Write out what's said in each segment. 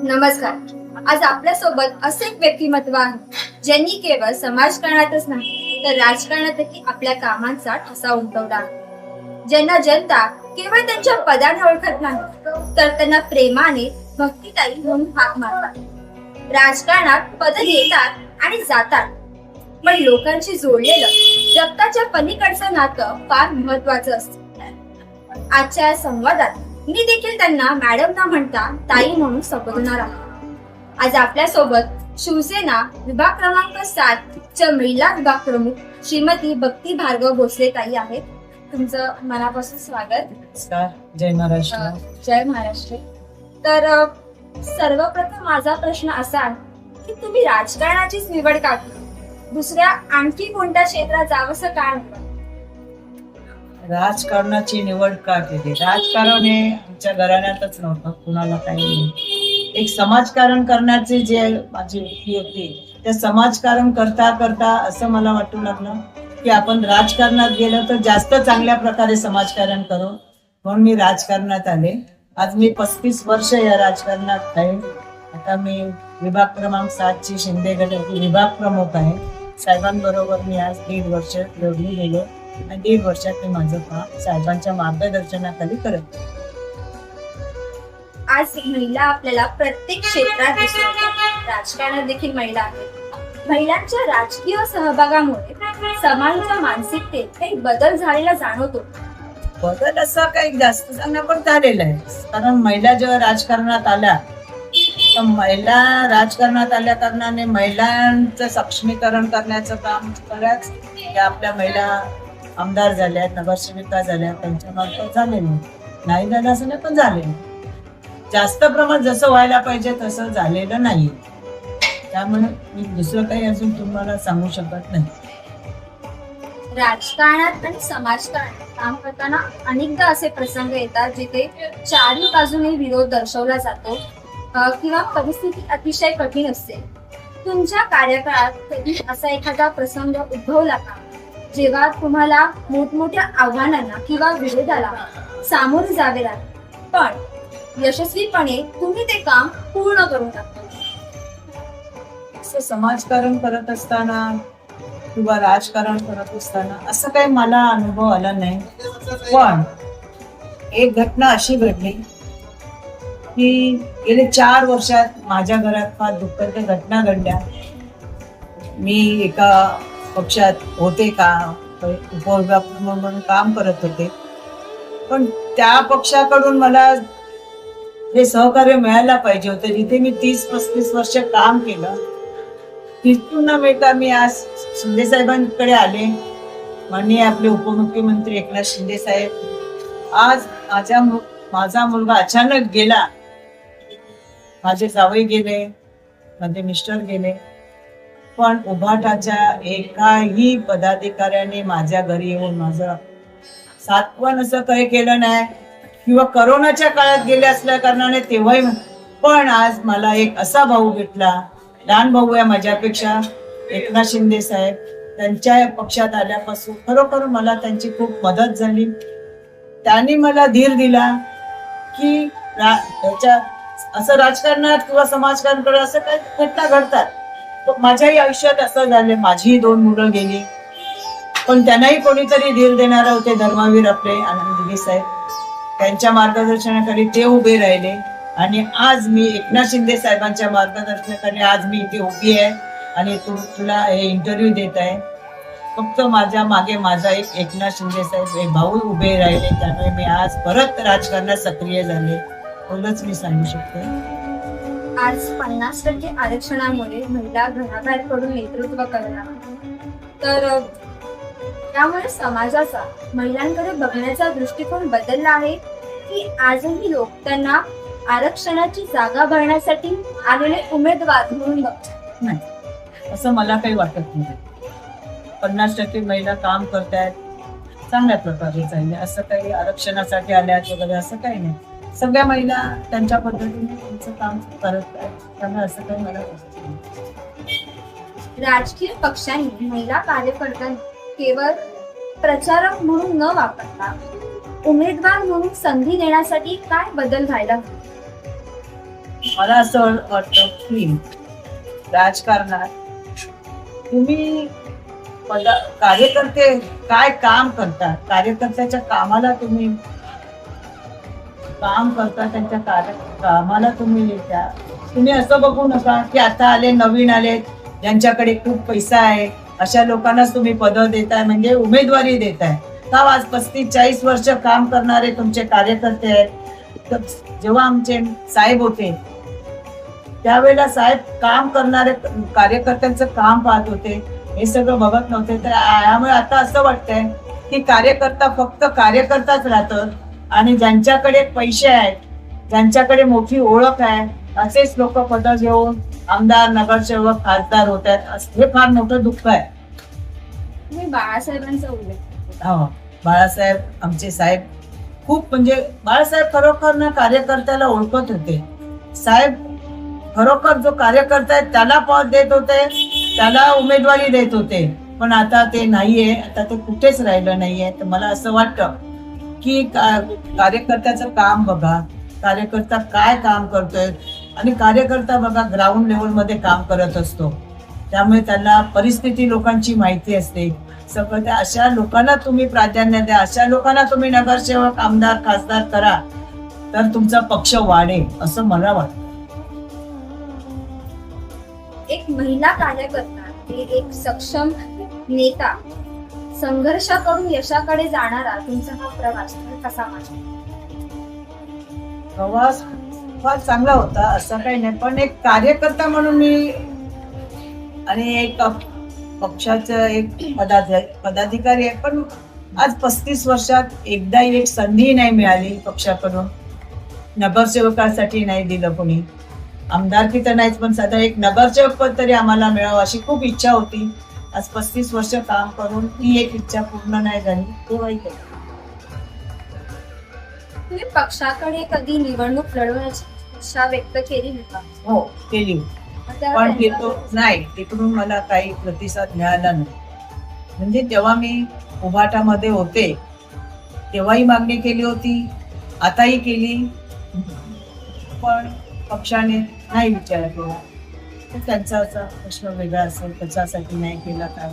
नमस्कार. आज आपल्या सोबत असे एक व्यक्तिमत्व आहे ज्यांनी केवळ समाजकारणातच नाही तर राजकारणातही आपल्या कामांचा ठसा उमटवला आहे. ज्यांना जनता केवळ त्यांच्या पदाने ओळखत नाही तर त्यांना प्रेमाने भक्तिताई म्हणून हाक मारतात. राजकारणात पद येतात आणि जातात, पण लोकांशी जोडलेलं रक्ताच्या पलीकडचं नातं फार महत्वाचं असतं. आजच्या या संवादात मी देखील त्यांना मॅडम न म्हणता ताई म्हणून संबोधणार आहे. आज आपल्या सोबत शिवसेना विभाग क्रमांक 7 च्या महिला विभाग प्रमुख श्रीमती भक्ती भार्गव भोसले ताई आहेत. तुमचं मनापासून स्वागत. नमस्कार. जय महाराष्ट्र. जय महाराष्ट्र. तर सर्वप्रथम माझा प्रश्न असा आहे की तुम्ही राजकारणाचीच निवड का केली? दुसऱ्या आणखी कोणत्या क्षेत्रात जावंसं का नाही? राजकारणाची निवड का केली? राजकारण हे आमच्या घराण्यातच नव्हतं, कुणाला काही नाही. एक समाजकारण करण्याची जे माझी वृत्ती होती, त्या समाजकारण करता करता असं मला वाटू लागलं की आपण राजकारणात गेलो तर जास्त चांगल्या प्रकारे समाजकारण करू, म्हणून मी राजकारणात आले. आज मी 35 वर्ष या राजकारणात आहे. आता मी विभाग क्रमांक 7 ची शिंदे गटाची विभाग प्रमुख आहे. साहेबांबरोबर मी आज 1.5 वर्ष जोडली गेलो आणि 1.5 वर्षात मी माझं काम साहेबांच्या मार्गदर्शनाखाली करत. आज महिला आपल्याला प्रत्येक क्षेत्रात दिसून येतात. राजकारणात देखील महिला आहेत. महिलांच्या राजकीय सहभागामुळे समाजाच्या मानसिकतेत काही बदल झालेला जाणवतो. बदल असा काही जास्त चांगला पण झालेला आहे, कारण महिला जेव्हा राजकारणात आल्या तर महिला राजकारणात आल्या कारणाने महिलांचं सक्षमीकरण करण्याचं काम बऱ्याच आपल्या महिला आमदार झाल्या, नगरसेविका झाल्या, त्यांच्या मार्फत झालेलं नाही. झालं असं नाही, पण झालेलं जास्त प्रमाणात जसं व्हायला पाहिजे तसं झालेलं नाही. त्यामुळे मी दुसरं काही अजून तुम्हाला सांगू शकत नाही. राजकारणात आणि समाजकारणात काम करताना अनेकदा असे प्रसंग येतात जिथे चारही बाजूने विरोध दर्शवला जातो किंवा परिस्थिती अतिशय कठीण असते. तुमच्या कार्यकाळात कधी असा एखादा प्रसंग उद्भवला का जेव्हा तुम्हाला मोठमोठ्या आव्हानांना किंवा विरोधाला सामोरे जावे लागले, पण यशस्वीपणे तुम्ही ते काम पूर्ण करून टाकता? असं समाजकारण करत असताना किंवा राजकारण करत असताना असं काही मला अनुभव आला नाही, पण एक घटना अशी घडली की गेले 4 वर्षात माझ्या घरात फार दुःखद घटना घडल्या. मी एका पक्षात होते का उपविभाग म्हणून काम करत होते, पण त्या पक्षाकडून मला जे सहकार्य मिळायला पाहिजे होतं, जिथे मी 30-35 वर्ष काम केलं, तिथून न मिळता मी आज शिंदे साहेबांकडे आले. माननीय आपले उपमुख्यमंत्री एकनाथ शिंदे साहेब, आज माझा मुलगा अचानक गेला, माझे जावई गेले, माझे मिस्टर गेले, पण उभाटाच्या एकाही पदाधिकाऱ्याने माझ्या घरी येऊन माझं सात्वन असं काही केलं नाही, किंवा करोनाच्या काळात गेले असल्या कारणाने तेव्हाही. पण आज मला एक असा भाऊ भेटला, लहान भाऊ आहे माझ्यापेक्षा, एकनाथ शिंदे साहेब. त्यांच्या पक्षात आल्यापासून खरोखर मला त्यांची खूप मदत झाली. त्यांनी मला धीर दिला की असं राजकारणात किंवा समाजकारण करत असं काही घटना घडतात. माझ्याही आयुष्यात असं झालं. माझीही 2 मुलं गेली, पण त्यांनाही कोणीतरी धीर देणारे होते, धर्मवीर आपले आनंद दिघे साहेब. त्यांच्या मार्गदर्शनाखाली ते उभे राहिले आणि आज मी एकनाथ शिंदे साहेबांच्या मार्गदर्शनाखाली आज मी इथे उभी आहे आणि तुला हे इंटरव्ह्यू देत आहे. फक्त माझ्या मागे माझा एक एकनाथ शिंदे साहेब एक भाऊ उभे राहिले, त्यामुळे मी आज परत राजकारणात सक्रिय झाले, एवढंच मी सांगू शकते. आज 50% आरक्षणामुळे महिला घराबाहेर पडून नेतृत्व करणार, तर त्यामुळे समाजाचा महिलांकडे बघण्याचा दृष्टिकोन बदलला आहे की आजही लोक त्यांना आरक्षणाची जागा भरण्यासाठी आलेले उमेदवार म्हणून बघतात? नाही, असं मला काही वाटत नाही. 50% महिला काम करतायत, चांगल्या प्रकारे चालले, असं काही आरक्षणासाठी आल्यात वगैरे असं काही नाही. सगळ्या महिला त्यांच्या पद्धतीने त्यांचं काम करत आहेत, त्यामुळे असं काही मला वाटत नाही. राजकीय पक्षांनी महिला कार्यकर्त्यांना केवळ प्रचारक म्हणून न वापरता उमेदवार म्हणून संधी देण्यासाठी काय बदल व्हायला हवे? मला असं वाटतं की राजकारणात तुम्ही कार्यकर्ते काय काम करतात, कार्यकर्त्याच्या कामाला तुम्ही काम करता, त्यांच्या कामाला तुम्ही द्या. तुम्ही असं बघू नका की आता आले, नवीन आले, ज्यांच्याकडे खूप पैसा आहे अशा लोकांनाच तुम्ही पदं देताय, म्हणजे उमेदवारी देताय. का आज 35-40 वर्ष काम करणारे तुमचे कार्यकर्ते आहेत. तर जेव्हा आमचे साहेब होते त्यावेळेला साहेब काम करणारे कार्यकर्त्यांचं काम पाहत होते, हे सगळं बघत नव्हते. तर यामुळे आता असं वाटतंय की कार्यकर्ता फक्त कार्यकर्ताच राहतं आणि ज्यांच्याकडे पैसे आहेत, ज्यांच्याकडे मोठी ओळख आहे, असेच लोक पदं घेऊन आमदार, नगरसेवक, खासदार होत आहेत. हे फार मोठं दुःख आहे. तुम्ही बाळासाहेबांचा उल्लेख हो, बाळासाहेब आमचे साहेब खूप, म्हणजे बाळासाहेब खरोखर ना कार्यकर्त्याला ओळखत होते. साहेब खरोखर जो कार्यकर्ता आहे त्याला पद देत होते, त्याला उमेदवारी देत होते. पण आता ते नाहीये, आता ते कुठेच राहिलं नाहीये. तर मला असं वाटतं की कार्यकर्त्याचं काम बघा, कार्यकर्ता काय काम करतोय. आणि कार्यकर्ता बघा ग्राउंड लेवल मध्ये काम करत असतो, त्यामुळे त्यांना परिस्थिती लोकांची माहिती असते सगळं. त्या अशा लोकांना तुम्ही प्राधान्य द्या, अशा लोकांना तुम्ही नगरसेवक, आमदार, खासदार करा, तर तुमचा पक्ष वाढेल असं मला वाटतं. एक महिला कार्यकर्ता आणि एक सक्षम नेता, संघर्षाकडून यशाकडे जाणारा तुमचा हा प्रवास कसा वाटला? प्रवास फार चांगला होता, असं काही नाही. पण एक कार्यकर्ता म्हणून मी आणि एक पक्षाचं एक पदाधिकारी आहे. पण आज 35 वर्षात एकदाही एक संधी नाही मिळाली पक्षाकडून. नगरसेवकासाठी नाही दिलं कोणी, आमदारकी तर नाहीच, पण साधा एक नगरसेवक पद तरी आम्हाला मिळावं अशी खूप इच्छा होती. आज 35 वर्ष काम करून ती एक इच्छा पूर्ण नाही झाली. तेव्हाही तुम्ही पक्षाकडे कधी निवडणूक लढवण्याची इच्छा व्यक्त केली नका? हो, केली, पण तिकडून मला काही प्रतिसाद मिळाला नाही. म्हणजे जेव्हा मी उभाटामध्ये होते तेव्हाही मागणी केली होती, आताही केली, पण पक्षाने नाही विचार केला. त्यांचा असा प्रश्न वेगळा असेल, त्याच्यासाठी नाही केला काय.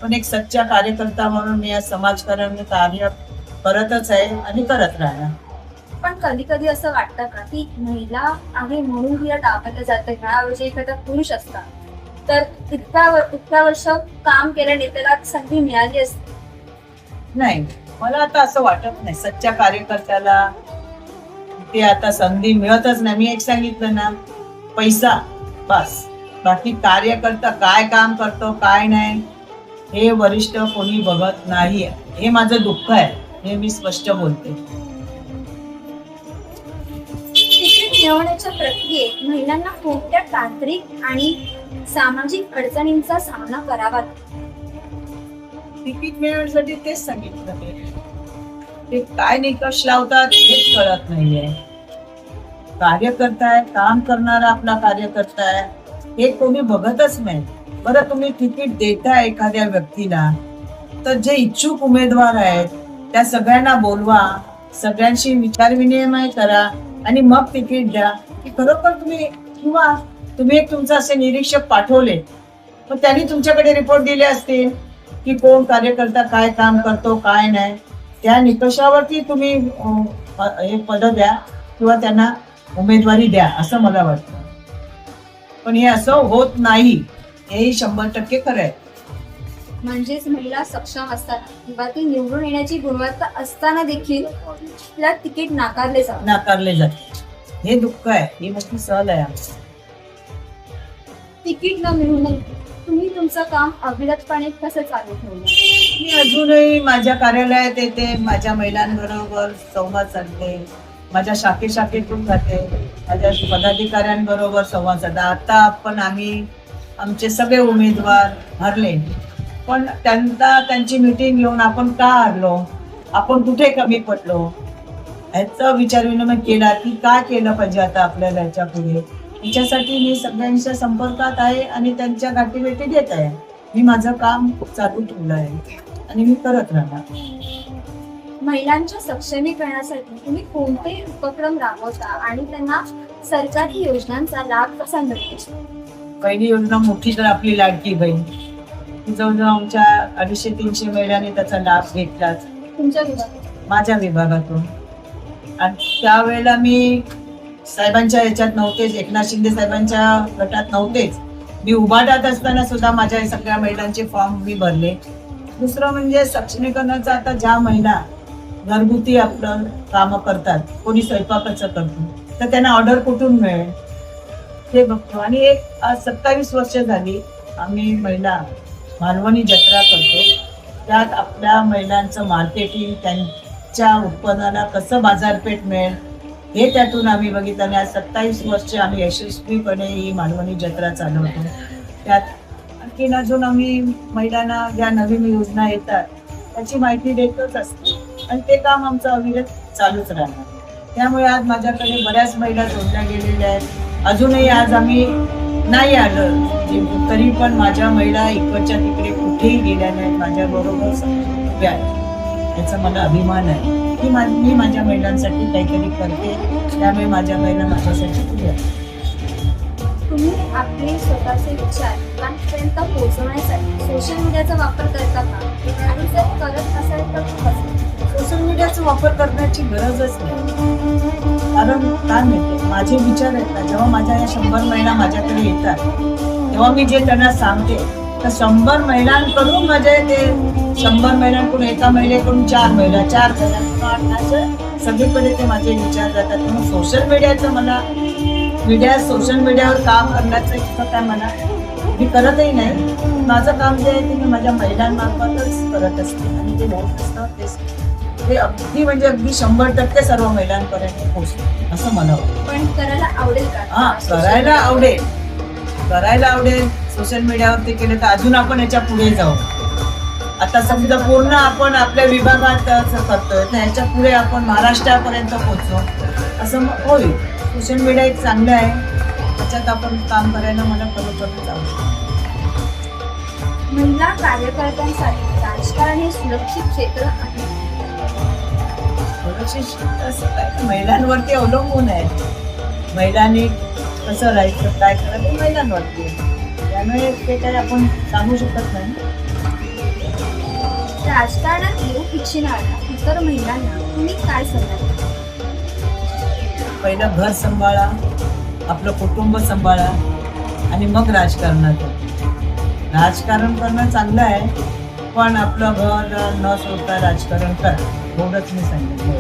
पण एक सच्चा कार्यकर्ता म्हणून मी या समाजकारण कार्य करतच आहे आणि करत राहणार. पण कधी कधी असं वाटतं का की महिला आहे म्हणून तिला डावलं जातं, ह्याऐवजी एखादा पुरुष असता तर इतक्या वर्ष काम केल्या नेत्याला संधी मिळाली असती? नाही, मला आता असं वाटत नाही. सच्च्या कार्यकर्त्याला ते आता संधी मिळतच नाही. मी एक सांगितलं ना, पैसा बस, बाकी कार्यकर्ता काय काम करतो काय नाही हे वरिष्ठ कोणी बघत नाही. हे माझं दुःख आहे, हे मी स्पष्ट बोलते. तिकीट मिळवण्याच्या प्रक्रियेत महिलांना कोणत्या तांत्रिक आणि सामाजिक अडचणींचा सामना करावा लागतो? तिकीट मिळवण्यासाठी तेच सांगितलं, ते काय निकष लावतात हेच कळत नाहीये. कार्यकर्ता आहे, काम करणारा आपला कार्यकर्ता आहे, हे कोणी बघतच नाही. बरं, तुम्ही तिकीट देता एखाद्या व्यक्तीला, तर जे इच्छुक उमेदवार आहेत त्या सगळ्यांना बोलवा, सगळ्यांशी विचारविनिमय करा आणि मग तिकीट द्या. की खरोखर तुम्ही, किंवा तुम्ही एक तुमचा असे निरीक्षक पाठवले, मग त्यांनी तुमच्याकडे रिपोर्ट दिले असतील की कोण कार्यकर्ता काय काम करतो काय नाही. त्या निकषावरती तुम्ही हे पद द्या किंवा त्यांना उमेदवारी द्या असं मला वाटतं. पण हे असं होत नाही, हेही 100% खरं आहे. म्हणजेच महिला सक्षम असताना किंवा ती निवडून येण्याची गुणवत्ता असताना देखील तिला तिकीट नाकारले जाते. हे दुःख आहे, ही मोठी सहल आहे आमची. तिकीट न मिळून तुम्ही तुमचं काम अविरतपणे कसं चालू ठेवलं? मी अजूनही माझ्या कार्यालयात येते, माझ्या महिलांबरोबर संवाद साधते, माझ्या शाखेतून जाते, माझ्या पदाधिकाऱ्यांबरोबर संवाद साधते. आता पण आम्ही आमचे सगळे उमेदवार हरले, पण त्यांची मीटिंग घेऊन आपण का हरलो, आपण कुठे कमी पडलो ह्याचा विचारविनिमय केला की काय केलं पाहिजे आता आपल्याला याच्या पुढे. याच्यासाठी मी सगळ्यांच्या संपर्कात आहे आणि त्यांच्या गाठीभेटी देत आहे. मी माझं काम चालू ठेवलं आहे आणि मी करत राहणार. महिलांच्या सक्षमीकरणासाठी तुम्ही कोणते उपक्रम राबवता आणि त्यांना सरकारी योजनांचा लाभ कसा मिळतो? पहिली योजना मोठी तर आपली लाडकी बहीण, ती जवळजवळ आमच्या 250-300 महिलांनी त्याचा लाभ घेतलाच तुमच्या विभागात? माझ्या विभागातून. आणि त्यावेळेला मी साहेबांच्या याच्यात नव्हतेच, एकनाथ शिंदे साहेबांच्या गटात नव्हतेच. मी उभाटात असताना सुद्धा माझ्या सगळ्या महिलांचे फॉर्म मी भरले. दुसरं म्हणजे सक्षमीकरणाचं, आता ज्या महिला घरगुती आपलं कामं करतात, कोणी स्वयंपाकाचं करतो, तर त्यांना ऑर्डर कुठून मिळेल ते बघतो. आणि एक आज 27 वर्ष झाली आम्ही महिला मालवणी जत्रा करतो. त्यात आपल्या महिलांचं मार्केटिंग, त्यांच्या उत्पन्नाला कसं बाजारपेठ मिळेल हे त्यातून आम्ही बघितलं. आणि आज 27 वर्ष आम्ही यशस्वीपणे ही मालवणी जत्रा चालवतो. त्यात आणखीन अजून आम्ही महिलांना ज्या नवीन योजना येतात त्याची माहिती देतच असतो आणि ते काम आमचं अविरत चालूच राहणार. त्यामुळे आज माझ्याकडे बऱ्याच महिला जोडल्या गेलेल्या आहेत. अजूनही आज आम्ही नाही आलं तरी पण माझ्या महिला इकडच्या तिकडे कुठेही गेल्या नाहीत, माझ्या बरोबर उभ्या आहेत. याचा मला अभिमान आहे की मी माझ्या महिलांसाठी काहीतरी करते. त्यामुळे माझ्या महिला माझ्यासाठी उभ्या आहेत. तुम्ही आपले स्वतःचे विचार लोकांपर्यंत पोहोचवण्यासाठी सोशल मीडियाचा वापर करता का? आणि जर करत असाल तर कसं? सोशल मीडियाचा वापर करण्याची गरजच नाही. कारण काय माहिती, माझे विचार आहेत ना, जेव्हा माझ्या या 100 महिला माझ्याकडे येतात तेव्हा मी जे त्यांना सांगते तर 100 महिलांकडून माझे ते 100 महिलांकडून, एका महिलेकडून 4 महिला, 4 महिलांकडून असं सगळीकडे ते माझे विचार जातात. म्हणून सोशल मीडियाचं मला सोशल मीडियावर काम करण्याचं इतकं काय मला मी करतही नाही. माझं काम जे आहे ते मी माझ्या महिलांमार्फतच करत असते आणि ते होत असतं ते अगदी म्हणजे अगदी 100% सर्व महिलांपर्यंत पोहोचतं असं मला वाटतं. पण करायला आवडेल का? हा, करायला आवडेल. सोशल मीडियावरती केलं तर अजून आपण याच्या पुढे जाऊ. आता समजा पूर्ण आपण आपल्या विभागात असं करतोय तर ह्याच्या पुढे आपण महाराष्ट्रापर्यंत पोहोचू असं होईल. सोशल मीडिया एक चांगलं आहे, त्याच्यात आपण काम करायला मला खरोखरच आवडतं. महिला कार्यकर्त्यांसाठी राजकारण हे सुरक्षित क्षेत्र आहे. सुरक्षित असं काय महिलांवरती अवलंबून आहे. महिलांनी कसं राहायचं, काय करायचं महिलांवरती आहे. त्यामुळे ते काय आपण सांगू शकत नाही. राजकारणात येऊ इच्छिणाऱ्या इतर महिलांना तुम्ही काय सल्ला द्याल? पहिलं घर सांभाळा, आपलं कुटुंब सांभाळा आणि मग राजकारणात. राजकारण करणं चांगलं आहे पण आपलं घर न सोडता राजकारण करा, एवढंच मी सांगितलं.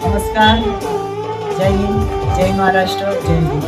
नमस्कार, जय हिंद, जय महाराष्ट्र, जय हिंद.